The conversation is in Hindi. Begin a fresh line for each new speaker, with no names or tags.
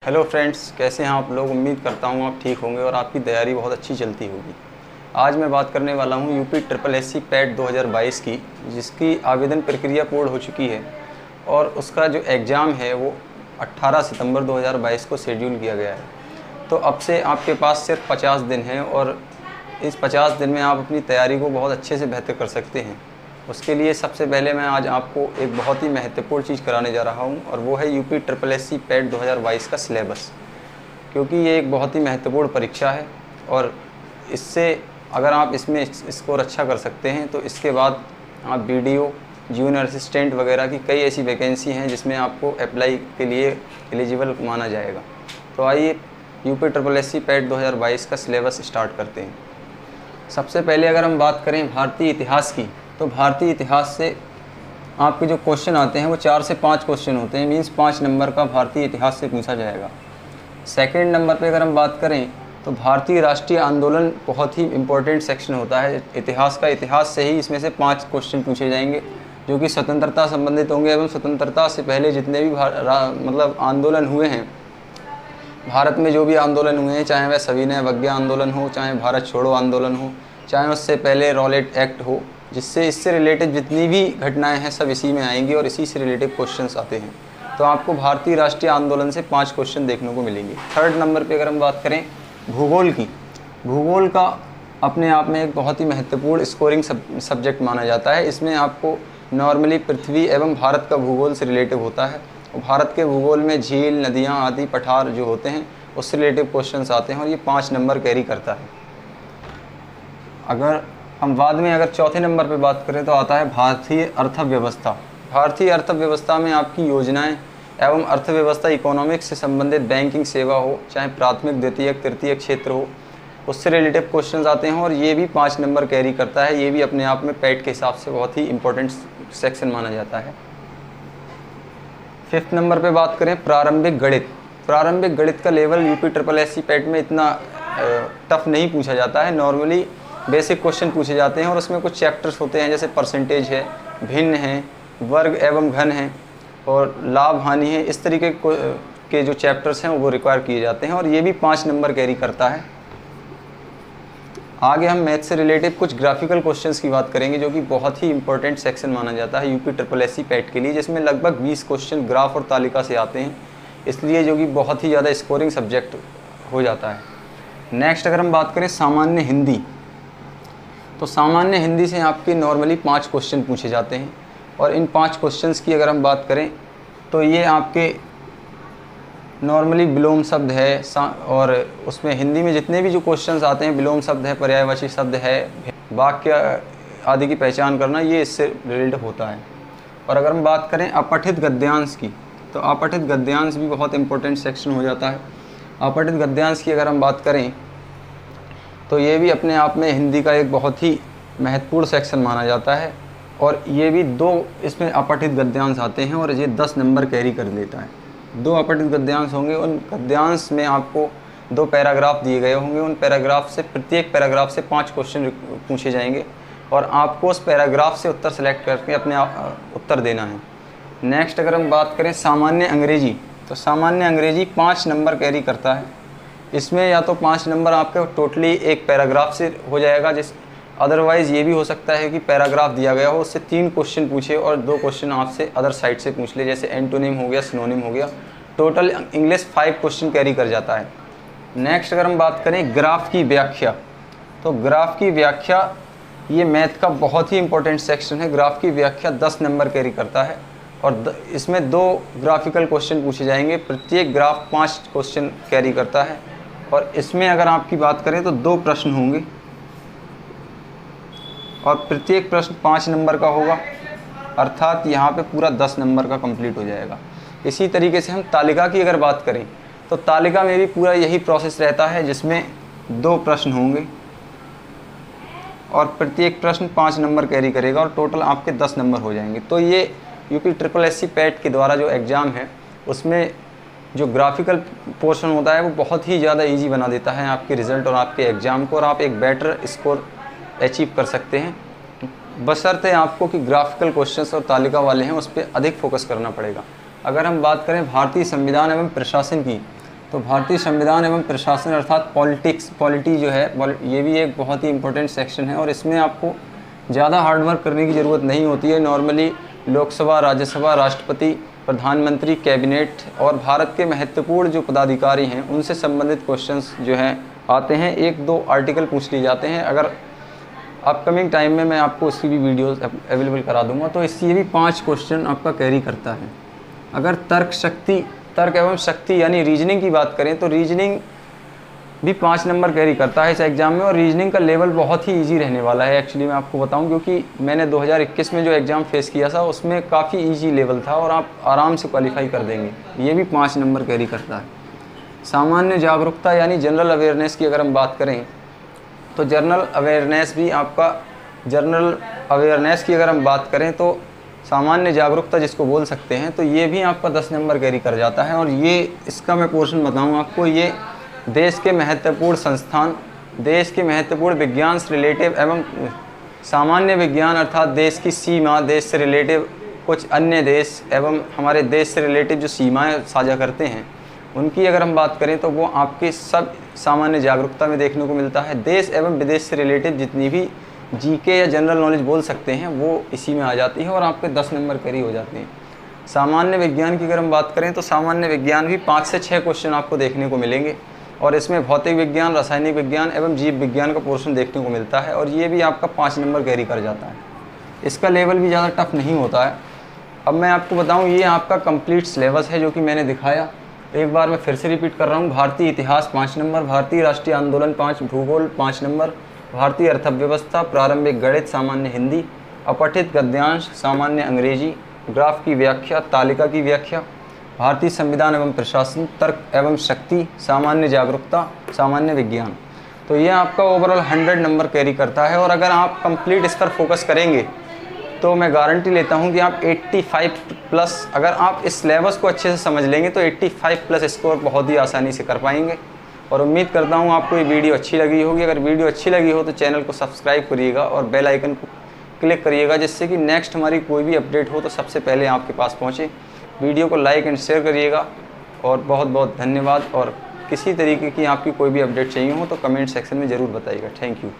हेलो फ्रेंड्स, कैसे हैं आप लोग। उम्मीद करता हूं आप ठीक होंगे और आपकी तैयारी बहुत अच्छी चलती होगी। आज मैं बात करने वाला हूं यूपी ट्रिपल एससी पैट 2022 की, जिसकी आवेदन प्रक्रिया पूर्ण हो चुकी है और उसका जो एग्ज़ाम है वो 18 सितंबर 2022 को शेड्यूल किया गया है। तो अब से आपके पास सिर्फ 50 दिन हैं और इस 50 दिन में आप अपनी तैयारी को बहुत अच्छे से बेहतर कर सकते हैं। उसके लिए सबसे पहले मैं आज आपको एक बहुत ही महत्वपूर्ण चीज़ कराने जा रहा हूं और वो है यूपी ट्रिपल एससी पैट 2022 का सिलेबस। क्योंकि ये एक बहुत ही महत्वपूर्ण परीक्षा है और इससे अगर आप इसमें स्कोर अच्छा कर सकते हैं तो इसके बाद आप बीडीओ, जूनियर असिस्टेंट वगैरह की कई ऐसी वैकेंसी हैं जिसमें आपको अप्लाई के लिए एलिजिबल माना जाएगा। तो आइए यूपी ट्रिपल एससी पैट 2022 का सिलेबस स्टार्ट करते हैं। सबसे पहले अगर हम बात करें भारतीय इतिहास की, तो भारतीय इतिहास से आपके जो क्वेश्चन आते हैं वो 4 से 5 क्वेश्चन होते हैं। मीन्स 5 नंबर का भारतीय इतिहास से पूछा जाएगा। सेकंड नंबर पे अगर हम बात करें तो भारतीय राष्ट्रीय आंदोलन बहुत ही इम्पोर्टेंट सेक्शन होता है इतिहास का। इतिहास से ही इसमें से 5 क्वेश्चन पूछे जाएंगे जो कि स्वतंत्रता संबंधित होंगे एवं स्वतंत्रता से पहले जितने भी मतलब आंदोलन हुए हैं भारत में, जो भी आंदोलन हुए हैं, चाहे वह सविनय अवज्ञा आंदोलन हो, चाहे भारत छोड़ो आंदोलन हो, चाहे उससे पहले रॉलेट एक्ट हो, इससे रिलेटेड जितनी भी घटनाएं हैं सब इसी में आएंगी और इसी से रिलेटेड क्वेश्चंस आते हैं। तो आपको भारतीय राष्ट्रीय आंदोलन से 5 क्वेश्चन देखने को मिलेंगे। थर्ड नंबर पे अगर हम बात करें भूगोल की, भूगोल का अपने आप में एक बहुत ही महत्वपूर्ण स्कोरिंग सब्जेक्ट माना जाता है। इसमें आपको नॉर्मली पृथ्वी एवं भारत का भूगोल से रिलेटिव होता है और भारत के भूगोल में झील, नदियाँ आदि पठार जो होते हैं उससे रिलेटिव क्वेश्चंस आते हैं और ये 5 नंबर कैरी करता है। अगर हम बाद में अगर चौथे नंबर पे बात करें तो आता है भारतीय अर्थव्यवस्था। भारतीय अर्थव्यवस्था में आपकी योजनाएं एवं अर्थव्यवस्था, इकोनॉमिक्स से संबंधित बैंकिंग सेवा हो, चाहे प्राथमिक, द्वितीयक, तृतीयक क्षेत्र हो, उससे रिलेटेड क्वेश्चंस आते हैं और ये भी 5 नंबर कैरी करता है। ये भी अपने आप में पैट के हिसाब से बहुत ही इंपॉर्टेंट सेक्शन माना जाता है। फिफ्थ नंबर पे बात करें प्रारंभिक गणित। प्रारंभिक गणित का level UP triple SC PAT में इतना टफ नहीं पूछा जाता है। नॉर्मली बेसिक क्वेश्चन पूछे जाते हैं और उसमें कुछ चैप्टर्स होते हैं जैसे परसेंटेज है, भिन्न है, वर्ग एवं घन है और लाभ हानि है। इस तरीके के जो चैप्टर्स हैं वो रिक्वायर किए जाते हैं और ये भी 5 नंबर कैरी करता है। आगे हम मैथ से रिलेटेड कुछ ग्राफिकल क्वेश्चंस की बात करेंगे जो कि बहुत ही इंपॉर्टेंट सेक्शन माना जाता है यूपी ट्रिपल एससी पैट के लिए, जिसमें लगभग 20 क्वेश्चन ग्राफ और तालिका से आते हैं, इसलिए जो कि बहुत ही ज़्यादा स्कोरिंग सब्जेक्ट हो जाता है। नेक्स्ट अगर हम बात करें सामान्य हिंदी, तो सामान्य हिंदी से आपके नॉर्मली 5 क्वेश्चन पूछे जाते हैं और इन 5 क्वेश्चंस की अगर हम बात करें तो ये आपके नॉर्मली विलोम शब्द है और उसमें हिंदी में जितने भी जो क्वेश्चंस आते हैं विलोम शब्द है, पर्यायवाची शब्द है, वाक्य आदि की पहचान करना, ये इससे रिलेटेड होता है। और अगर हम बात करें अपठित गद्यांश की, तो अपठित गद्यांश भी बहुत इंपॉर्टेंट सेक्शन हो जाता है। अपठित गद्यांश की अगर हम बात करें तो ये भी अपने आप में हिंदी का एक बहुत ही महत्वपूर्ण सेक्शन माना जाता है और ये भी 2 इसमें अपठित गद्यांश आते हैं और ये 10 नंबर कैरी कर लेता है। 2 अपठित गद्यांश होंगे, उन गद्यांश में आपको 2 पैराग्राफ दिए गए होंगे। उन पैराग्राफ से प्रत्येक पैराग्राफ से 5 क्वेश्चन पूछे जाएंगे और आपको उस पैराग्राफ से उत्तर सेलेक्ट करके अपने उत्तर देना है। नेक्स्ट अगर हम बात करें सामान्य अंग्रेजी, तो सामान्य अंग्रेजी 5 नंबर कैरी करता है। इसमें या तो 5 नंबर आपके टोटली एक पैराग्राफ से हो जाएगा, अदरवाइज़ ये भी हो सकता है कि पैराग्राफ दिया गया हो उससे 3 क्वेश्चन पूछे और 2 क्वेश्चन आपसे अदर साइड से पूछ ले, जैसे एंटोनिम हो गया, सिनोनिम हो गया। टोटल इंग्लिश 5 क्वेश्चन कैरी कर जाता है। नेक्स्ट अगर हम बात करें ग्राफ की व्याख्या, तो ग्राफ की व्याख्या ये मैथ का बहुत ही इंपॉर्टेंट सेक्शन है। ग्राफ की व्याख्या 10 नंबर कैरी करता है और इसमें 2 ग्राफिकल क्वेश्चन पूछे जाएंगे। प्रत्येक ग्राफ 5 क्वेश्चन कैरी करता है और इसमें अगर आपकी बात करें तो 2 प्रश्न होंगे और प्रत्येक प्रश्न 5 नंबर का होगा, अर्थात यहाँ पे पूरा 10 नंबर का कंप्लीट हो जाएगा। इसी तरीके से हम तालिका की अगर बात करें तो तालिका में भी पूरा यही प्रोसेस रहता है, जिसमें 2 प्रश्न होंगे और प्रत्येक प्रश्न 5 नंबर कैरी करेगा और टोटल आपके 10 नंबर हो जाएंगे। तो ये यूपी ट्रिपल एससी पैट के द्वारा जो एग्ज़ाम है उसमें जो ग्राफिकल पोर्शन होता है वो बहुत ही ज़्यादा इजी बना देता है आपके रिज़ल्ट और आपके एग्ज़ाम को, और आप एक बेटर स्कोर अचीव कर सकते हैं। बशर्ते आपको कि ग्राफिकल क्वेश्चंस और तालिका वाले हैं उस पर अधिक फोकस करना पड़ेगा। अगर हम बात करें भारतीय संविधान एवं प्रशासन की, तो भारतीय संविधान एवं प्रशासन अर्थात पॉलिटी जो है, ये भी एक बहुत ही इंपॉर्टेंट सेक्शन है और इसमें आपको ज़्यादा हार्डवर्क करने की ज़रूरत नहीं होती है। नॉर्मली लोकसभा, राज्यसभा, राष्ट्रपति, प्रधानमंत्री, कैबिनेट और भारत के महत्वपूर्ण जो पदाधिकारी हैं उनसे संबंधित क्वेश्चंस जो हैं आते हैं, 1-2 आर्टिकल पूछ लिए जाते हैं। अगर अपकमिंग टाइम में मैं आपको उसकी भी वीडियोस अवेलेबल करा दूंगा। तो इससे ये भी 5 क्वेश्चन आपका कैरी करता है। अगर तर्क एवं शक्ति यानी रीजनिंग की बात करें तो रीजनिंग भी 5 नंबर कैरी करता है इस एग्ज़ाम में और रीजनिंग का लेवल बहुत ही ईजी रहने वाला है। एक्चुअली मैं आपको बताऊं, क्योंकि मैंने 2021 में जो एग्ज़ाम फेस किया था उसमें काफ़ी ईजी लेवल था और आप आराम से क्वालिफाई कर देंगे। ये भी 5 नंबर कैरी करता है। सामान्य जागरूकता यानी जनरल अवेयरनेस की अगर हम बात करें तो जनरल अवेयरनेस की अगर हम बात करें तो सामान्य जागरूकता जिसको बोल सकते हैं, तो ये भी आपका 10 नंबर कैरी कर जाता है। और ये इसका मैं पोर्शन बताऊं आपको, ये देश के महत्वपूर्ण संस्थान, देश के महत्वपूर्ण विज्ञान से रिलेटिव एवं सामान्य विज्ञान अर्थात देश की सीमा, देश से रिलेटिव कुछ अन्य देश एवं हमारे देश से रिलेटिव जो सीमाएं साझा करते हैं उनकी अगर हम बात करें तो वो आपके सब सामान्य जागरूकता में देखने को मिलता है। देश एवं विदेश से रिलेटिव जितनी भी जीके या जनरल नॉलेज बोल सकते हैं वो इसी में आ जाती है और आपके 10 नंबर कैरी हो जाते हैं। सामान्य विज्ञान की अगर हम बात करें तो सामान्य विज्ञान भी 5 से 6 क्वेश्चन आपको देखने को मिलेंगे और इसमें भौतिक विज्ञान, रासायनिक विज्ञान एवं जीव विज्ञान का पोर्शन देखने को मिलता है और ये भी आपका 5 नंबर कैरी कर जाता है। इसका लेवल भी ज़्यादा टफ नहीं होता है। अब मैं आपको बताऊँ, ये आपका कंप्लीट सिलेबस है जो कि मैंने दिखाया। एक बार मैं फिर से रिपीट कर रहा हूँ। भारतीय इतिहास 5 नंबर, भारतीय राष्ट्रीय आंदोलन 5, भूगोल 5 नंबर, भारतीय अर्थव्यवस्था, प्रारंभिक गणित, सामान्य हिंदी, अपठित गद्यांश, सामान्य अंग्रेजी, ग्राफ की व्याख्या, तालिका की व्याख्या, भारतीय संविधान एवं प्रशासन, तर्क एवं शक्ति, सामान्य जागरूकता, सामान्य विज्ञान। तो ये आपका ओवरऑल 100 नंबर कैरी करता है और अगर आप कंप्लीट इस पर फोकस करेंगे तो मैं गारंटी लेता हूं कि आप 85 प्लस, अगर आप इस सिलेबस को अच्छे से समझ लेंगे तो 85 प्लस स्कोर बहुत ही आसानी से कर पाएंगे। और उम्मीद करता हूं आपको ये वीडियो अच्छी लगी होगी। अगर वीडियो अच्छी लगी हो तो चैनल को सब्सक्राइब करिएगा और बेल आइकन को क्लिक करिएगा, जिससे कि नेक्स्ट हमारी कोई भी अपडेट हो तो सबसे पहले आपके पास पहुँचे। वीडियो को लाइक एंड शेयर करिएगा और बहुत बहुत धन्यवाद। और किसी तरीके की आपकी कोई भी अपडेट चाहिए हो तो कमेंट सेक्शन में ज़रूर बताइएगा। Thank you.